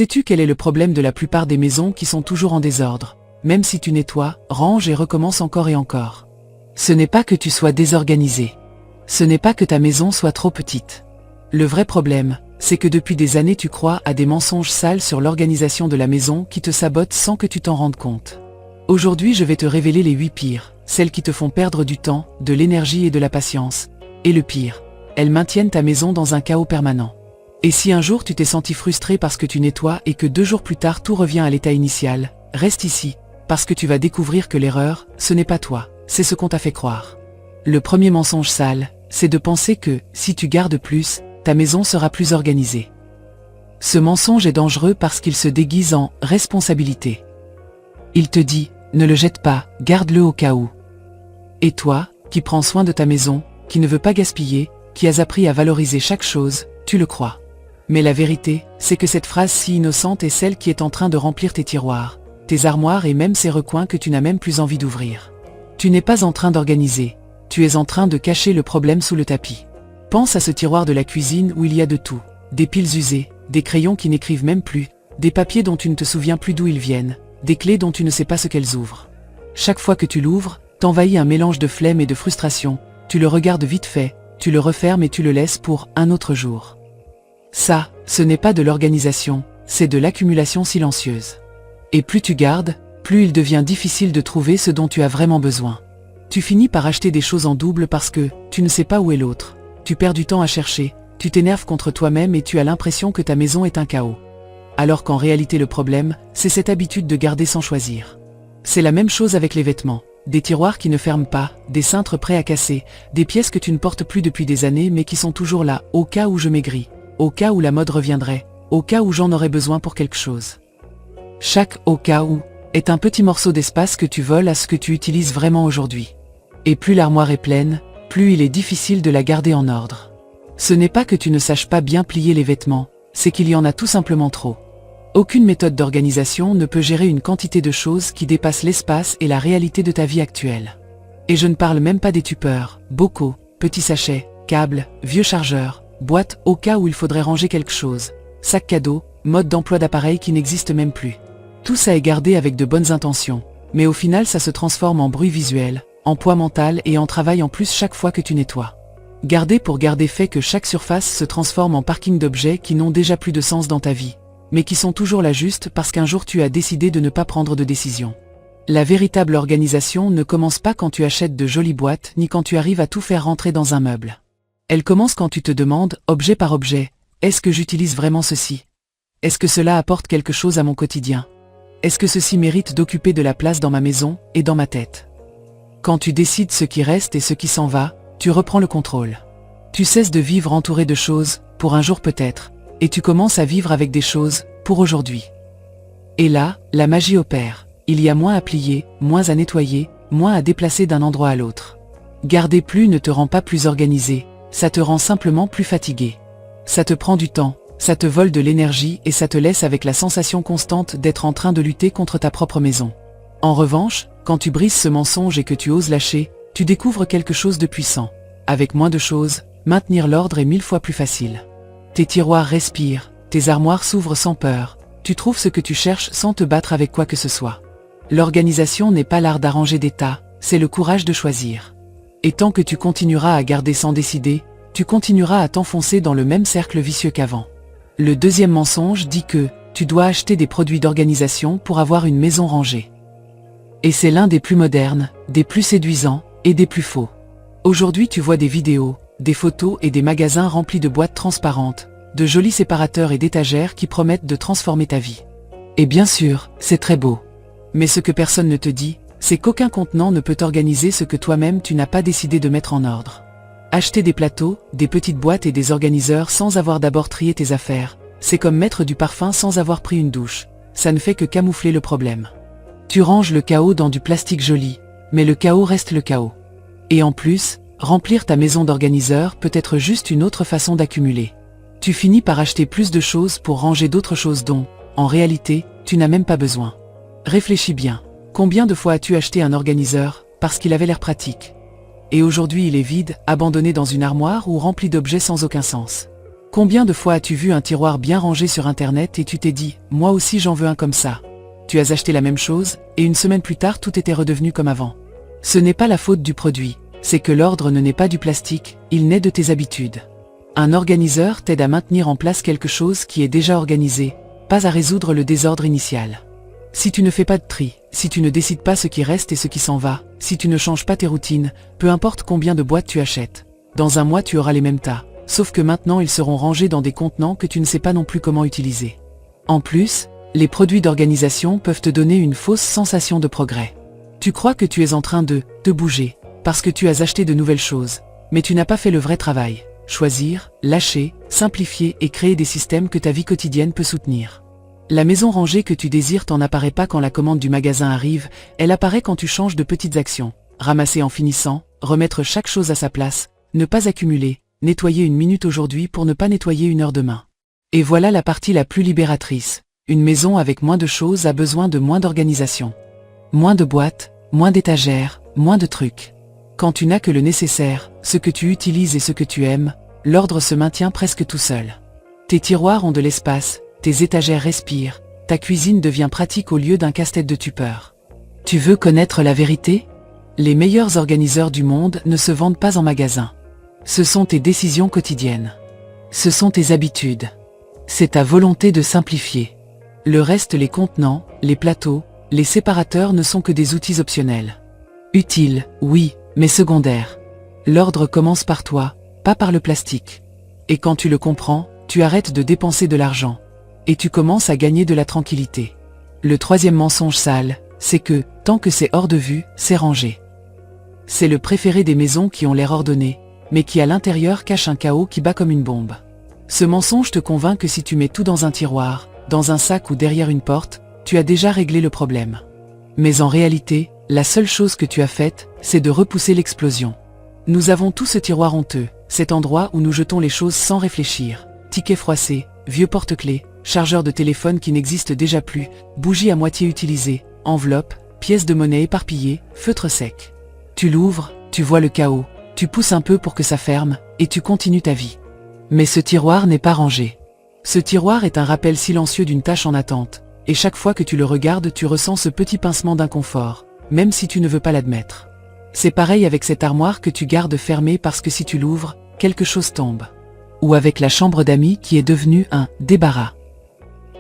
Sais-tu quel est le problème de la plupart des maisons qui sont toujours en désordre? Même si tu nettoies, ranges et recommences encore et encore. Ce n'est pas que tu sois désorganisé. Ce n'est pas que ta maison soit trop petite. Le vrai problème, c'est que depuis des années tu crois à des mensonges sales sur l'organisation de la maison qui te sabotent sans que tu t'en rendes compte. Aujourd'hui je vais te révéler les 8 pires, celles qui te font perdre du temps, de l'énergie et de la patience. Et le pire, elles maintiennent ta maison dans un chaos permanent. Et si un jour tu t'es senti frustré parce que tu nettoies et que 2 jours plus tard tout revient à l'état initial, reste ici, parce que tu vas découvrir que l'erreur, ce n'est pas toi, c'est ce qu'on t'a fait croire. Le premier mensonge sale, c'est de penser que, si tu gardes plus, ta maison sera plus organisée. Ce mensonge est dangereux parce qu'il se déguise en responsabilité. Il te dit, ne le jette pas, garde-le au cas où. Et toi, qui prends soin de ta maison, qui ne veux pas gaspiller, qui as appris à valoriser chaque chose, tu le crois. Mais la vérité, c'est que cette phrase si innocente est celle qui est en train de remplir tes tiroirs, tes armoires et même ces recoins que tu n'as même plus envie d'ouvrir. Tu n'es pas en train d'organiser, tu es en train de cacher le problème sous le tapis. Pense à ce tiroir de la cuisine où il y a de tout, des piles usées, des crayons qui n'écrivent même plus, des papiers dont tu ne te souviens plus d'où ils viennent, des clés dont tu ne sais pas ce qu'elles ouvrent. Chaque fois que tu l'ouvres, t'envahit un mélange de flemme et de frustration, tu le regardes vite fait, tu le refermes et tu le laisses pour un autre jour. Ça, ce n'est pas de l'organisation, c'est de l'accumulation silencieuse. Et plus tu gardes, plus il devient difficile de trouver ce dont tu as vraiment besoin. Tu finis par acheter des choses en double parce que tu ne sais pas où est l'autre. Tu perds du temps à chercher, tu t'énerves contre toi-même et tu as l'impression que ta maison est un chaos. Alors qu'en réalité le problème, c'est cette habitude de garder sans choisir. C'est la même chose avec les vêtements. Des tiroirs qui ne ferment pas, des cintres prêts à casser, des pièces que tu ne portes plus depuis des années mais qui sont toujours là, au cas où je maigris, au cas où la mode reviendrait, au cas où j'en aurais besoin pour quelque chose. Chaque « au cas où » est un petit morceau d'espace que tu voles à ce que tu utilises vraiment aujourd'hui. Et plus l'armoire est pleine, plus il est difficile de la garder en ordre. Ce n'est pas que tu ne saches pas bien plier les vêtements, c'est qu'il y en a tout simplement trop. Aucune méthode d'organisation ne peut gérer une quantité de choses qui dépasse l'espace et la réalité de ta vie actuelle. Et je ne parle même pas des tupperwares, bocaux, petits sachets, câbles, vieux chargeurs, boîtes au cas où il faudrait ranger quelque chose, sacs cadeaux, mode d'emploi d'appareils qui n'existent même plus. Tout ça est gardé avec de bonnes intentions, mais au final ça se transforme en bruit visuel, en poids mental et en travail en plus chaque fois que tu nettoies. Garder pour garder fait que chaque surface se transforme en parking d'objets qui n'ont déjà plus de sens dans ta vie, mais qui sont toujours là juste parce qu'un jour tu as décidé de ne pas prendre de décision. La véritable organisation ne commence pas quand tu achètes de jolies boîtes ni quand tu arrives à tout faire rentrer dans un meuble. Elle commence quand tu te demandes, objet par objet, est-ce que j'utilise vraiment ceci? Est-ce que cela apporte quelque chose à mon quotidien? Est-ce que ceci mérite d'occuper de la place dans ma maison et dans ma tête? Quand tu décides ce qui reste et ce qui s'en va, tu reprends le contrôle. Tu cesses de vivre entouré de choses, pour un jour peut-être, et tu commences à vivre avec des choses, pour aujourd'hui. Et là, la magie opère. Il y a moins à plier, moins à nettoyer, moins à déplacer d'un endroit à l'autre. Garder plus ne te rend pas plus organisé, ça te rend simplement plus fatigué. Ça te prend du temps, ça te vole de l'énergie et ça te laisse avec la sensation constante d'être en train de lutter contre ta propre maison. En revanche, quand tu brises ce mensonge et que tu oses lâcher, tu découvres quelque chose de puissant. Avec moins de choses, maintenir l'ordre est 1000 fois plus facile. Tes tiroirs respirent, tes armoires s'ouvrent sans peur, tu trouves ce que tu cherches sans te battre avec quoi que ce soit. L'organisation n'est pas l'art d'arranger des tas, c'est le courage de choisir. Et tant que tu continueras à garder sans décider, tu continueras à t'enfoncer dans le même cercle vicieux qu'avant. Le deuxième mensonge dit que tu dois acheter des produits d'organisation pour avoir une maison rangée. Et c'est l'un des plus modernes, des plus séduisants et des plus faux. Aujourd'hui tu vois des vidéos, des photos et des magasins remplis de boîtes transparentes, de jolis séparateurs et d'étagères qui promettent de transformer ta vie. Et bien sûr, c'est très beau. Mais ce que personne ne te dit, c'est qu'aucun contenant ne peut organiser ce que toi-même tu n'as pas décidé de mettre en ordre. Acheter des plateaux, des petites boîtes et des organiseurs sans avoir d'abord trié tes affaires, c'est comme mettre du parfum sans avoir pris une douche, ça ne fait que camoufler le problème. Tu ranges le chaos dans du plastique joli, mais le chaos reste le chaos. Et en plus, remplir ta maison d'organiseurs peut être juste une autre façon d'accumuler. Tu finis par acheter plus de choses pour ranger d'autres choses dont, en réalité, tu n'as même pas besoin. Réfléchis bien. Combien de fois as-tu acheté un organiseur, parce qu'il avait l'air pratique? Et aujourd'hui il est vide, abandonné dans une armoire ou rempli d'objets sans aucun sens. Combien de fois as-tu vu un tiroir bien rangé sur internet et tu t'es dit « moi aussi j'en veux un comme ça ». Tu as acheté la même chose, et une semaine plus tard tout était redevenu comme avant. Ce n'est pas la faute du produit, c'est que l'ordre ne naît pas du plastique, il naît de tes habitudes. Un organiseur t'aide à maintenir en place quelque chose qui est déjà organisé, pas à résoudre le désordre initial. Si tu ne fais pas de tri, si tu ne décides pas ce qui reste et ce qui s'en va, si tu ne changes pas tes routines, peu importe combien de boîtes tu achètes, dans un mois tu auras les mêmes tas, sauf que maintenant ils seront rangés dans des contenants que tu ne sais pas non plus comment utiliser. En plus, les produits d'organisation peuvent te donner une fausse sensation de progrès. Tu crois que tu es en train de te bouger, parce que tu as acheté de nouvelles choses, mais tu n'as pas fait le vrai travail. Choisir, lâcher, simplifier et créer des systèmes que ta vie quotidienne peut soutenir. La maison rangée que tu désires t'en apparaît pas quand la commande du magasin arrive, elle apparaît quand tu changes de petites actions. Ramasser en finissant, remettre chaque chose à sa place, ne pas accumuler, nettoyer une minute aujourd'hui pour ne pas nettoyer une heure demain. Et voilà la partie la plus libératrice. Une maison avec moins de choses a besoin de moins d'organisation. Moins de boîtes, moins d'étagères, moins de trucs. Quand tu n'as que le nécessaire, ce que tu utilises et ce que tu aimes, l'ordre se maintient presque tout seul. Tes tiroirs ont de l'espace, tes étagères respirent, ta cuisine devient pratique au lieu d'un casse-tête de tupper. Tu veux connaître la vérité? Les meilleurs organiseurs du monde ne se vendent pas en magasin. Ce sont tes décisions quotidiennes. Ce sont tes habitudes. C'est ta volonté de simplifier. Le reste, les contenants, les plateaux, les séparateurs ne sont que des outils optionnels. Utiles, oui, mais secondaires. L'ordre commence par toi, pas par le plastique. Et quand tu le comprends, tu arrêtes de dépenser de l'argent. Et tu commences à gagner de la tranquillité. Le troisième mensonge sale, c'est que, tant que c'est hors de vue, c'est rangé. C'est le préféré des maisons qui ont l'air ordonnées, mais qui à l'intérieur cache un chaos qui bat comme une bombe. Ce mensonge te convainc que si tu mets tout dans un tiroir, dans un sac ou derrière une porte, tu as déjà réglé le problème. Mais en réalité, la seule chose que tu as faite, c'est de repousser l'explosion. Nous avons tout ce tiroir honteux, cet endroit où nous jetons les choses sans réfléchir. Tickets froissés, vieux porte-clés, chargeurs de téléphone qui n'existent déjà plus, bougies à moitié utilisées, enveloppes, pièces de monnaie éparpillées, feutres secs. Tu l'ouvres, tu vois le chaos, tu pousses un peu pour que ça ferme, et tu continues ta vie. Mais ce tiroir n'est pas rangé. Ce tiroir est un rappel silencieux d'une tâche en attente, et chaque fois que tu le regardes tu ressens ce petit pincement d'inconfort, même si tu ne veux pas l'admettre. C'est pareil avec cette armoire que tu gardes fermée parce que si tu l'ouvres, quelque chose tombe. Ou avec la chambre d'amis qui est devenue un débarras.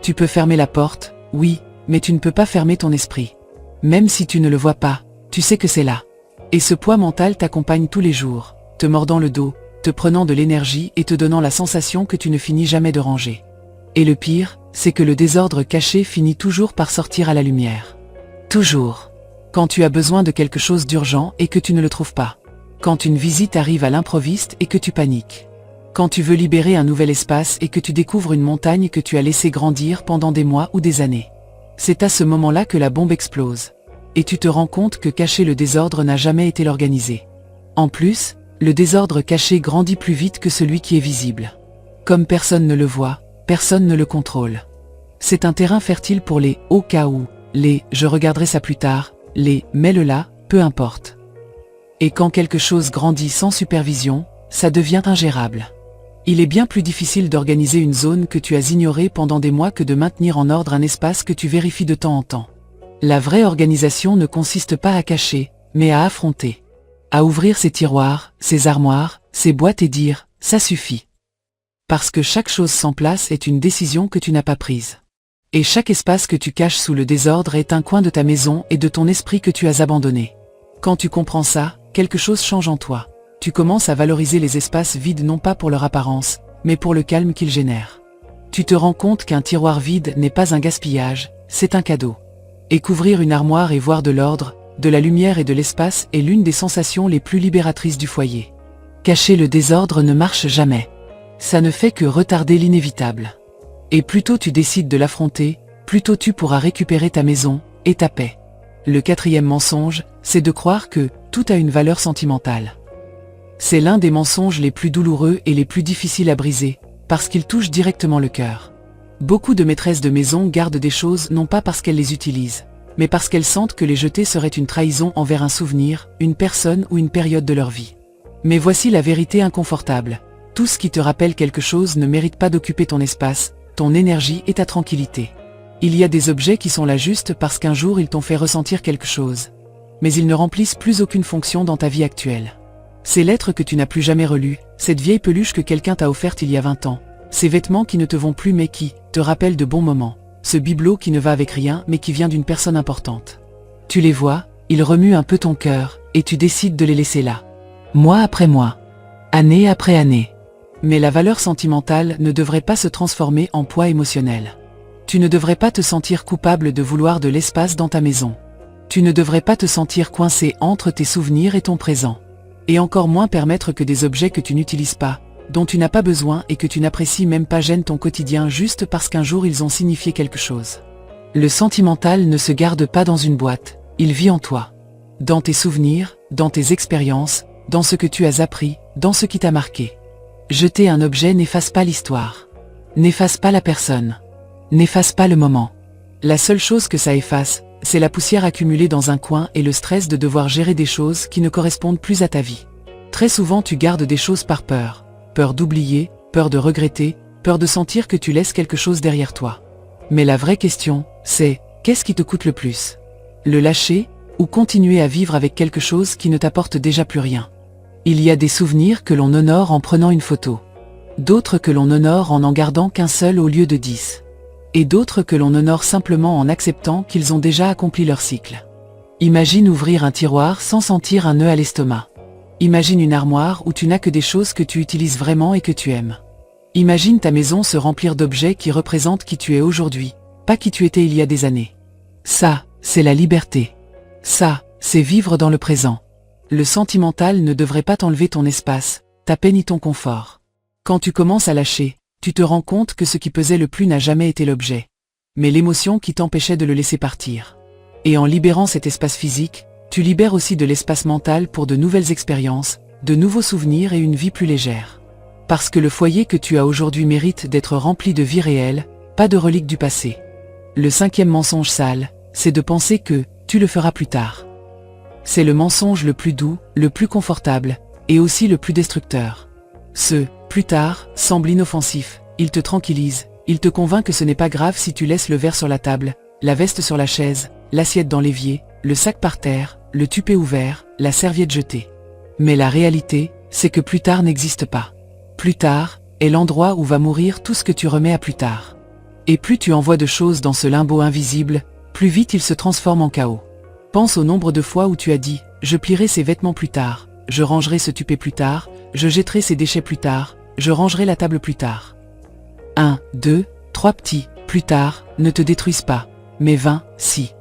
Tu peux fermer la porte, oui, mais tu ne peux pas fermer ton esprit. Même si tu ne le vois pas, tu sais que c'est là. Et ce poids mental t'accompagne tous les jours, te mordant le dos, te prenant de l'énergie et te donnant la sensation que tu ne finis jamais de ranger. Et le pire, c'est que le désordre caché finit toujours par sortir à la lumière. Toujours. Quand tu as besoin de quelque chose d'urgent et que tu ne le trouves pas. Quand une visite arrive à l'improviste et que tu paniques. Quand tu veux libérer un nouvel espace et que tu découvres une montagne que tu as laissé grandir pendant des mois ou des années. C'est à ce moment-là que la bombe explose. Et tu te rends compte que cacher le désordre n'a jamais été l'organiser. En plus, le désordre caché grandit plus vite que celui qui est visible. Comme personne ne le voit, personne ne le contrôle. C'est un terrain fertile pour les « au cas où », les « je regarderai ça plus tard », les « mets-le là », peu importe. Et quand quelque chose grandit sans supervision, ça devient ingérable. Il est bien plus difficile d'organiser une zone que tu as ignorée pendant des mois que de maintenir en ordre un espace que tu vérifies de temps en temps. La vraie organisation ne consiste pas à cacher, mais à affronter. À ouvrir ses tiroirs, ses armoires, ses boîtes et dire « ça suffit ». Parce que chaque chose sans place est une décision que tu n'as pas prise. Et chaque espace que tu caches sous le désordre est un coin de ta maison et de ton esprit que tu as abandonné. Quand tu comprends ça, quelque chose change en toi. Tu commences à valoriser les espaces vides non pas pour leur apparence, mais pour le calme qu'ils génèrent. Tu te rends compte qu'un tiroir vide n'est pas un gaspillage, c'est un cadeau. Et qu'ouvrir une armoire et voir de l'ordre, de la lumière et de l'espace est l'une des sensations les plus libératrices du foyer. Cacher le désordre ne marche jamais. Ça ne fait que retarder l'inévitable. Et plus tôt tu décides de l'affronter, plus tôt tu pourras récupérer ta maison et ta paix. Le quatrième mensonge, c'est de croire que tout a une valeur sentimentale. C'est l'un des mensonges les plus douloureux et les plus difficiles à briser, parce qu'il touche directement le cœur. Beaucoup de maîtresses de maison gardent des choses non pas parce qu'elles les utilisent, mais parce qu'elles sentent que les jeter serait une trahison envers un souvenir, une personne ou une période de leur vie. Mais voici la vérité inconfortable. Tout ce qui te rappelle quelque chose ne mérite pas d'occuper ton espace, ton énergie et ta tranquillité. Il y a des objets qui sont là juste parce qu'un jour ils t'ont fait ressentir quelque chose. Mais ils ne remplissent plus aucune fonction dans ta vie actuelle. Ces lettres que tu n'as plus jamais relues, cette vieille peluche que quelqu'un t'a offerte il y a 20 ans, ces vêtements qui ne te vont plus mais qui te rappellent de bons moments, ce bibelot qui ne va avec rien mais qui vient d'une personne importante. Tu les vois, ils remuent un peu ton cœur, et tu décides de les laisser là. Mois après mois. Année après année. Mais la valeur sentimentale ne devrait pas se transformer en poids émotionnel. Tu ne devrais pas te sentir coupable de vouloir de l'espace dans ta maison. Tu ne devrais pas te sentir coincé entre tes souvenirs et ton présent. Et encore moins permettre que des objets que tu n'utilises pas, dont tu n'as pas besoin et que tu n'apprécies même pas gênent ton quotidien juste parce qu'un jour ils ont signifié quelque chose. Le sentimental ne se garde pas dans une boîte, il vit en toi. Dans tes souvenirs, dans tes expériences, dans ce que tu as appris, dans ce qui t'a marqué. Jeter un objet n'efface pas l'histoire. N'efface pas la personne. N'efface pas le moment. La seule chose que ça efface, c'est la poussière accumulée dans un coin et le stress de devoir gérer des choses qui ne correspondent plus à ta vie. Très souvent tu gardes des choses par peur. Peur d'oublier, peur de regretter, peur de sentir que tu laisses quelque chose derrière toi. Mais la vraie question, c'est, qu'est-ce qui te coûte le plus? Le lâcher, ou continuer à vivre avec quelque chose qui ne t'apporte déjà plus rien? Il y a des souvenirs que l'on honore en prenant une photo. D'autres que l'on honore en n'en gardant qu'un seul au lieu de 10. Et d'autres que l'on honore simplement en acceptant qu'ils ont déjà accompli leur cycle. Imagine ouvrir un tiroir sans sentir un nœud à l'estomac. Imagine une armoire où tu n'as que des choses que tu utilises vraiment et que tu aimes. Imagine ta maison se remplir d'objets qui représentent qui tu es aujourd'hui, pas qui tu étais il y a des années. Ça, c'est la liberté. Ça, c'est vivre dans le présent. Le sentimental ne devrait pas t'enlever ton espace, ta paix ni ton confort. Quand tu commences à lâcher, tu te rends compte que ce qui pesait le plus n'a jamais été l'objet, mais l'émotion qui t'empêchait de le laisser partir. Et en libérant cet espace physique, tu libères aussi de l'espace mental pour de nouvelles expériences, de nouveaux souvenirs et une vie plus légère. Parce que le foyer que tu as aujourd'hui mérite d'être rempli de vie réelle, pas de reliques du passé. Le 5e mensonge sale, c'est de penser que tu le feras plus tard. C'est le mensonge le plus doux, le plus confortable, et aussi le plus destructeur. Ce « plus tard » semble inoffensif, il te tranquillise, il te convainc que ce n'est pas grave si tu laisses le verre sur la table, la veste sur la chaise, l'assiette dans l'évier, le sac par terre, le tupé ouvert, la serviette jetée. Mais la réalité, c'est que plus tard n'existe pas. Plus tard est l'endroit où va mourir tout ce que tu remets à plus tard. Et plus tu envoies de choses dans ce limbo invisible, plus vite il se transforme en chaos. Pense au nombre de fois où tu as dit « je plierai ces vêtements plus tard, je rangerai ce tupé plus tard, je jetterai ces déchets plus tard, je rangerai la table plus tard ». 1, 2, 3 petits « plus tard » ne te détruisent pas, mais 20, si.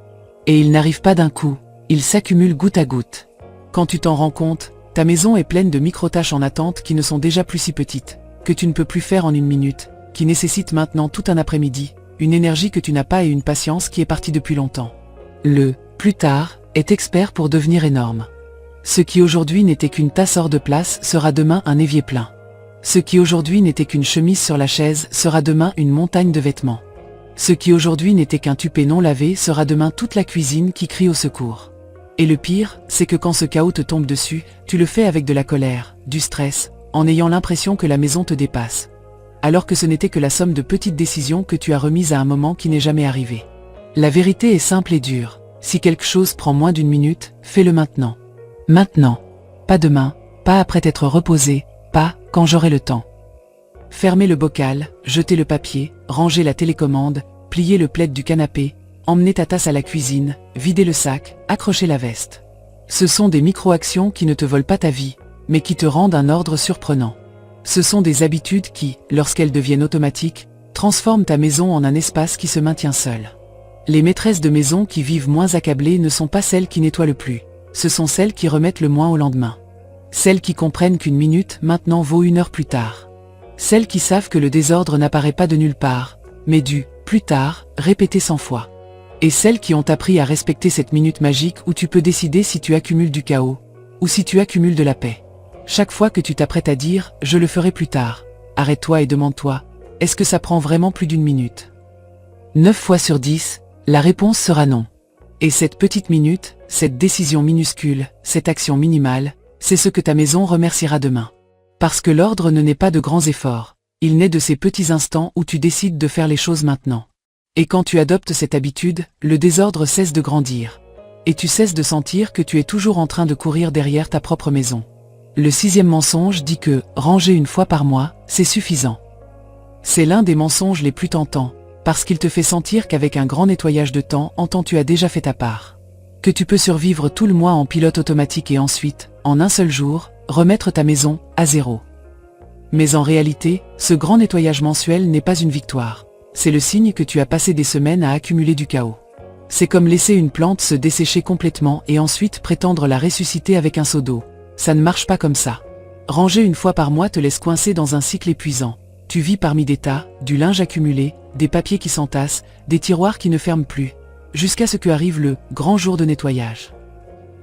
Et ils n'arrivent pas d'un coup, ils s'accumulent goutte à goutte. Quand tu t'en rends compte, ta maison est pleine de micro-tâches en attente qui ne sont déjà plus si petites, que tu ne peux plus faire en une minute, qui nécessitent maintenant tout un après-midi, une énergie que tu n'as pas et une patience qui est partie depuis longtemps. Le « plus tard » est expert pour devenir énorme. Ce qui aujourd'hui n'était qu'une tasse hors de place sera demain un évier plein. Ce qui aujourd'hui n'était qu'une chemise sur la chaise sera demain une montagne de vêtements. Ce qui aujourd'hui n'était qu'un tupé non lavé sera demain toute la cuisine qui crie au secours. Et le pire, c'est que quand ce chaos te tombe dessus, tu le fais avec de la colère, du stress, en ayant l'impression que la maison te dépasse. Alors que ce n'était que la somme de petites décisions que tu as remises à un moment qui n'est jamais arrivé. La vérité est simple et dure. Si quelque chose prend moins d'une minute, fais-le maintenant. Maintenant. Pas demain, pas après t'être reposé, pas quand j'aurai le temps. Fermez le bocal, jetez le papier, rangez la télécommande, pliez le plaid du canapé, emmenez ta tasse à la cuisine, videz le sac, accrochez la veste. Ce sont des micro-actions qui ne te volent pas ta vie, mais qui te rendent un ordre surprenant. Ce sont des habitudes qui, lorsqu'elles deviennent automatiques, transforment ta maison en un espace qui se maintient seul. Les maîtresses de maison qui vivent moins accablées ne sont pas celles qui nettoient le plus, ce sont celles qui remettent le moins au lendemain. Celles qui comprennent qu'une minute maintenant vaut 1 heure plus tard. Celles qui savent que le désordre n'apparaît pas de nulle part, mais du « plus tard » répété 100 fois. Et celles qui ont appris à respecter cette minute magique où tu peux décider si tu accumules du chaos, ou si tu accumules de la paix. Chaque fois que tu t'apprêtes à dire « je le ferai plus tard », arrête-toi et demande-toi « est-ce que ça prend vraiment plus d'1 minute ?» 9 fois sur 10, la réponse sera non. Et cette petite minute, cette décision minuscule, cette action minimale, c'est ce que ta maison remerciera demain. Parce que l'ordre ne naît pas de grands efforts, il naît de ces petits instants où tu décides de faire les choses maintenant. Et quand tu adoptes cette habitude, le désordre cesse de grandir. Et tu cesses de sentir que tu es toujours en train de courir derrière ta propre maison. Le 6e mensonge dit que ranger une fois par mois, c'est suffisant. C'est l'un des mensonges les plus tentants, parce qu'il te fait sentir qu'avec un grand nettoyage de temps en temps tu as déjà fait ta part. Que tu peux survivre tout le mois en pilote automatique et ensuite, en un seul jour, remettre ta maison à zéro. Mais en réalité, ce grand nettoyage mensuel n'est pas une victoire. C'est le signe que tu as passé des semaines à accumuler du chaos. C'est comme laisser une plante se dessécher complètement et ensuite prétendre la ressusciter avec un seau d'eau. Ça ne marche pas comme ça. Ranger une fois par mois te laisse coincé dans un cycle épuisant. Tu vis parmi des tas, du linge accumulé, des papiers qui s'entassent, des tiroirs qui ne ferment plus, jusqu'à ce que arrive le grand jour de nettoyage.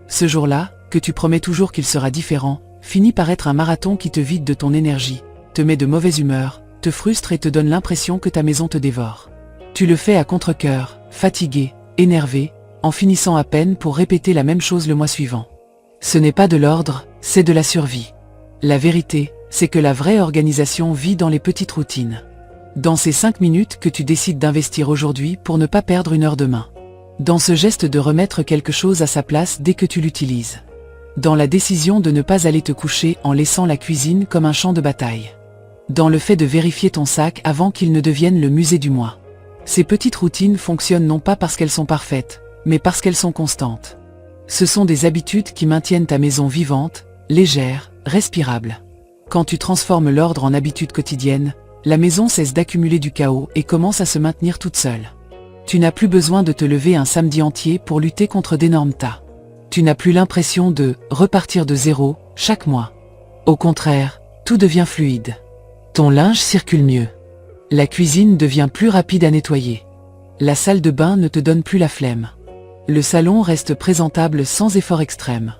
Ce jour-là, que tu promets toujours qu'il sera différent, finit par être un marathon qui te vide de ton énergie, te met de mauvaise humeur, te frustre et te donne l'impression que ta maison te dévore. Tu le fais à contre-cœur, fatigué, énervé, en finissant à peine pour répéter la même chose le mois suivant. Ce n'est pas de l'ordre, c'est de la survie. La vérité, c'est que la vraie organisation vit dans les petites routines. Dans ces 5 minutes que tu décides d'investir aujourd'hui pour ne pas perdre une heure demain. Dans ce geste de remettre quelque chose à sa place dès que tu l'utilises. Dans la décision de ne pas aller te coucher en laissant la cuisine comme un champ de bataille. Dans le fait de vérifier ton sac avant qu'il ne devienne le musée du mois. Ces petites routines fonctionnent non pas parce qu'elles sont parfaites, mais parce qu'elles sont constantes. Ce sont des habitudes qui maintiennent ta maison vivante, légère, respirable. Quand tu transformes l'ordre en habitude quotidienne, la maison cesse d'accumuler du chaos et commence à se maintenir toute seule. Tu n'as plus besoin de te lever un samedi entier pour lutter contre d'énormes tas. Tu n'as plus l'impression de repartir de zéro chaque mois. Au contraire, tout devient fluide. Ton linge circule mieux. La cuisine devient plus rapide à nettoyer. La salle de bain ne te donne plus la flemme. Le salon reste présentable sans effort extrême.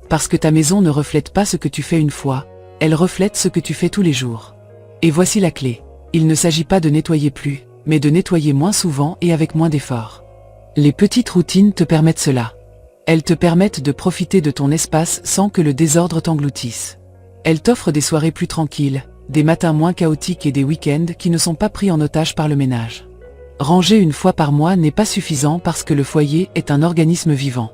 Parce que ta maison ne reflète pas ce que tu fais une fois, elle reflète ce que tu fais tous les jours. Et voici la clé. Il ne s'agit pas de nettoyer plus, mais de nettoyer moins souvent et avec moins d'efforts. Les petites routines te permettent cela. Elles te permettent de profiter de ton espace sans que le désordre t'engloutisse. Elles t'offrent des soirées plus tranquilles, des matins moins chaotiques et des week-ends qui ne sont pas pris en otage par le ménage. Ranger une fois par mois n'est pas suffisant parce que le foyer est un organisme vivant.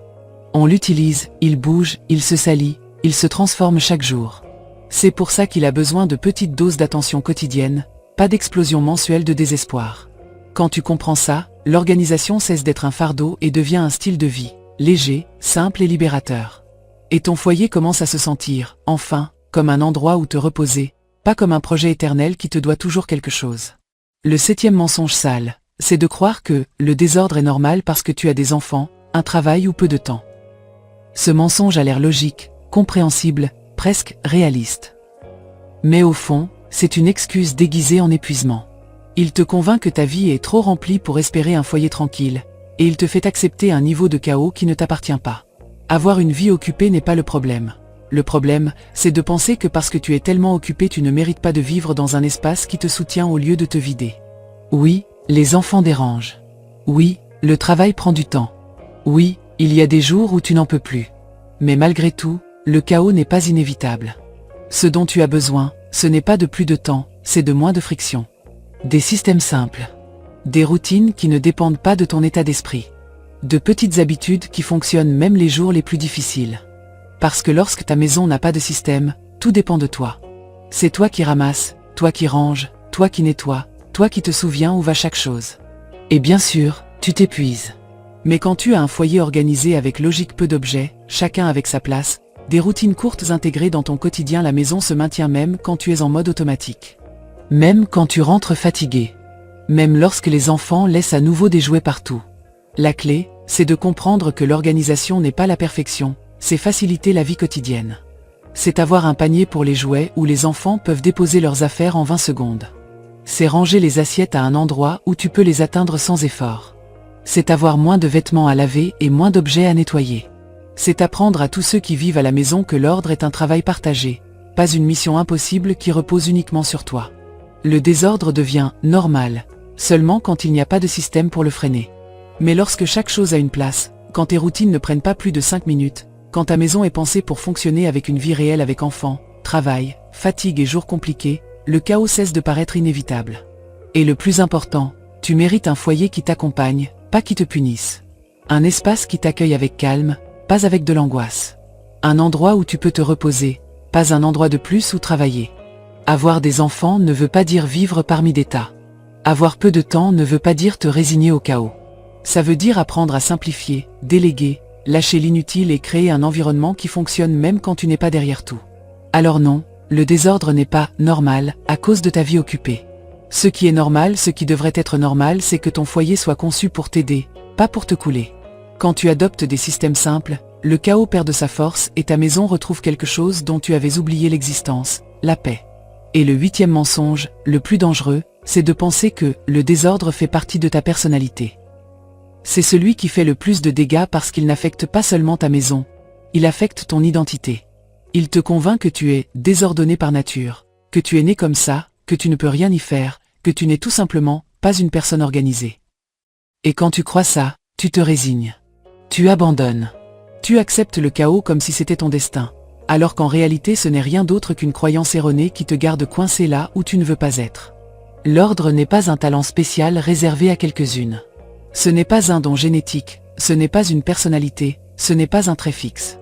On l'utilise, il bouge, il se salit, il se transforme chaque jour. C'est pour ça qu'il a besoin de petites doses d'attention quotidienne, pas d'explosion mensuelle de désespoir. Quand tu comprends ça, l'organisation cesse d'être un fardeau et devient un style de vie, léger, simple et libérateur. Et ton foyer commence à se sentir, enfin, comme un endroit où te reposer, pas comme un projet éternel qui te doit toujours quelque chose. Le 7e mensonge sale, c'est de croire que le désordre est normal parce que tu as des enfants, un travail ou peu de temps. Ce mensonge a l'air logique, compréhensible, presque réaliste. Mais au fond, c'est une excuse déguisée en épuisement. Il te convainc que ta vie est trop remplie pour espérer un foyer tranquille, et il te fait accepter un niveau de chaos qui ne t'appartient pas. Avoir une vie occupée n'est pas le problème. Le problème, c'est de penser que parce que tu es tellement occupé tu ne mérites pas de vivre dans un espace qui te soutient au lieu de te vider. Oui, les enfants dérangent. Oui, le travail prend du temps. Oui, il y a des jours où tu n'en peux plus. Mais malgré tout, le chaos n'est pas inévitable. Ce dont tu as besoin, ce n'est pas de plus de temps, c'est de moins de friction. Des systèmes simples. Des routines qui ne dépendent pas de ton état d'esprit. De petites habitudes qui fonctionnent même les jours les plus difficiles. Parce que lorsque ta maison n'a pas de système, tout dépend de toi. C'est toi qui ramasses, toi qui ranges, toi qui nettoies, toi qui te souviens où va chaque chose. Et bien sûr, tu t'épuises. Mais quand tu as un foyer organisé avec logique peu d'objets, chacun avec sa place, des routines courtes intégrées dans ton quotidien, la maison se maintient même quand tu es en mode automatique. Même quand tu rentres fatigué. Même lorsque les enfants laissent à nouveau des jouets partout. La clé, c'est de comprendre que l'organisation n'est pas la perfection, c'est faciliter la vie quotidienne. C'est avoir un panier pour les jouets où les enfants peuvent déposer leurs affaires en 20 secondes. C'est ranger les assiettes à un endroit où tu peux les atteindre sans effort. C'est avoir moins de vêtements à laver et moins d'objets à nettoyer. C'est apprendre à tous ceux qui vivent à la maison que l'ordre est un travail partagé, pas une mission impossible qui repose uniquement sur toi. Le désordre devient normal, seulement quand il n'y a pas de système pour le freiner. Mais lorsque chaque chose a une place, quand tes routines ne prennent pas plus de 5 minutes, quand ta maison est pensée pour fonctionner avec une vie réelle avec enfants, travail, fatigue et jours compliqués, le chaos cesse de paraître inévitable. Et le plus important, tu mérites un foyer qui t'accompagne, pas qui te punisse. Un espace qui t'accueille avec calme, pas avec de l'angoisse. Un endroit où tu peux te reposer, pas un endroit de plus où travailler. Avoir des enfants ne veut pas dire vivre parmi des tas. Avoir peu de temps ne veut pas dire te résigner au chaos. Ça veut dire apprendre à simplifier, déléguer, lâcher l'inutile et créer un environnement qui fonctionne même quand tu n'es pas derrière tout. Alors non, le désordre n'est pas normal à cause de ta vie occupée. Ce qui est normal, ce qui devrait être normal, c'est que ton foyer soit conçu pour t'aider, pas pour te couler. Quand tu adoptes des systèmes simples, le chaos perd de sa force et ta maison retrouve quelque chose dont tu avais oublié l'existence, la paix. Et le 8e mensonge, le plus dangereux, c'est de penser que le désordre fait partie de ta personnalité. C'est celui qui fait le plus de dégâts parce qu'il n'affecte pas seulement ta maison, il affecte ton identité. Il te convainc que tu es désordonné par nature, que tu es né comme ça, que tu ne peux rien y faire, que tu n'es tout simplement pas une personne organisée. Et quand tu crois ça, tu te résignes. Tu abandonnes. Tu acceptes le chaos comme si c'était ton destin, alors qu'en réalité ce n'est rien d'autre qu'une croyance erronée qui te garde coincé là où tu ne veux pas être. L'ordre n'est pas un talent spécial réservé à quelques-unes. Ce n'est pas un don génétique, ce n'est pas une personnalité, ce n'est pas un trait fixe.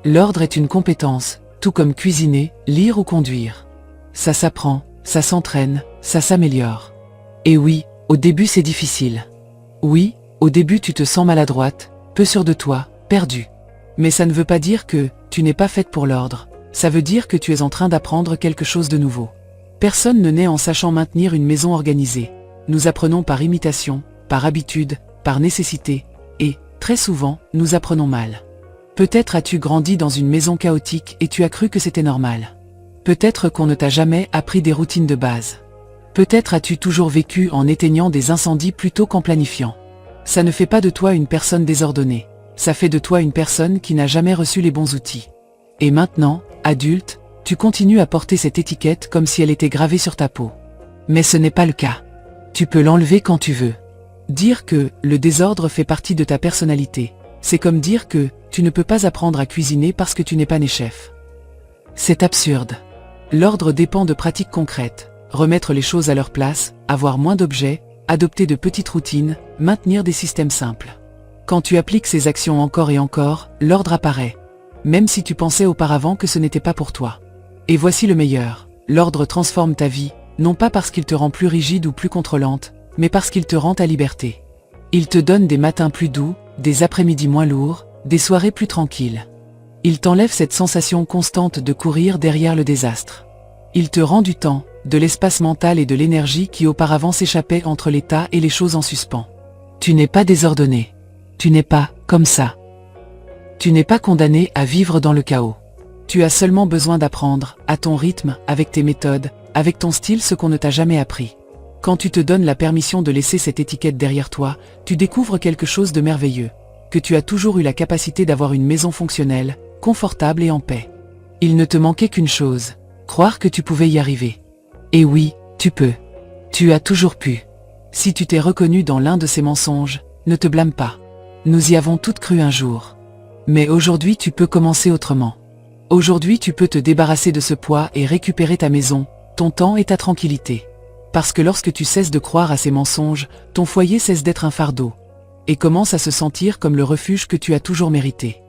L'ordre est une compétence, tout comme cuisiner, lire ou conduire. Ça s'apprend, ça s'entraîne, ça s'améliore. Et oui, au début c'est difficile. Oui, au début tu te sens maladroite, peu sûre de toi, perdue. Mais ça ne veut pas dire que tu n'es pas faite pour l'ordre, ça veut dire que tu es en train d'apprendre quelque chose de nouveau. Personne ne naît en sachant maintenir une maison organisée. Nous apprenons par imitation, par habitude, par nécessité, et, très souvent, nous apprenons mal. Peut-être as-tu grandi dans une maison chaotique et tu as cru que c'était normal. Peut-être qu'on ne t'a jamais appris des routines de base. Peut-être as-tu toujours vécu en éteignant des incendies plutôt qu'en planifiant. Ça ne fait pas de toi une personne désordonnée, ça fait de toi une personne qui n'a jamais reçu les bons outils. Et maintenant, adulte, tu continues à porter cette étiquette comme si elle était gravée sur ta peau. Mais ce n'est pas le cas. Tu peux l'enlever quand tu veux. Dire que le désordre fait partie de ta personnalité, c'est comme dire que tu ne peux pas apprendre à cuisiner parce que tu n'es pas né chef. C'est absurde. L'ordre dépend de pratiques concrètes, remettre les choses à leur place, avoir moins d'objets, adopter de petites routines, maintenir des systèmes simples. Quand tu appliques ces actions encore et encore, l'ordre apparaît, même si tu pensais auparavant que ce n'était pas pour toi. Et voici le meilleur, l'ordre transforme ta vie, non pas parce qu'il te rend plus rigide ou plus contrôlante, mais parce qu'il te rend ta liberté. Il te donne des matins plus doux, des après-midi moins lourds, des soirées plus tranquilles. Il t'enlève cette sensation constante de courir derrière le désastre. Il te rend du temps, de l'espace mental et de l'énergie qui auparavant s'échappaient entre les tas et les choses en suspens. Tu n'es pas désordonné. Tu n'es pas comme ça. Tu n'es pas condamné à vivre dans le chaos. Tu as seulement besoin d'apprendre, à ton rythme, avec tes méthodes, avec ton style ce qu'on ne t'a jamais appris. Quand tu te donnes la permission de laisser cette étiquette derrière toi, tu découvres quelque chose de merveilleux. Que tu as toujours eu la capacité d'avoir une maison fonctionnelle, confortable et en paix. Il ne te manquait qu'une chose, croire que tu pouvais y arriver. Et oui, tu peux. Tu as toujours pu. Si tu t'es reconnu dans l'un de ces mensonges, ne te blâme pas. Nous y avons toutes cru un jour. Mais aujourd'hui tu peux commencer autrement. Aujourd'hui tu peux te débarrasser de ce poids et récupérer ta maison, ton temps et ta tranquillité. Parce que lorsque tu cesses de croire à ces mensonges, ton foyer cesse d'être un fardeau. Et commence à se sentir comme le refuge que tu as toujours mérité.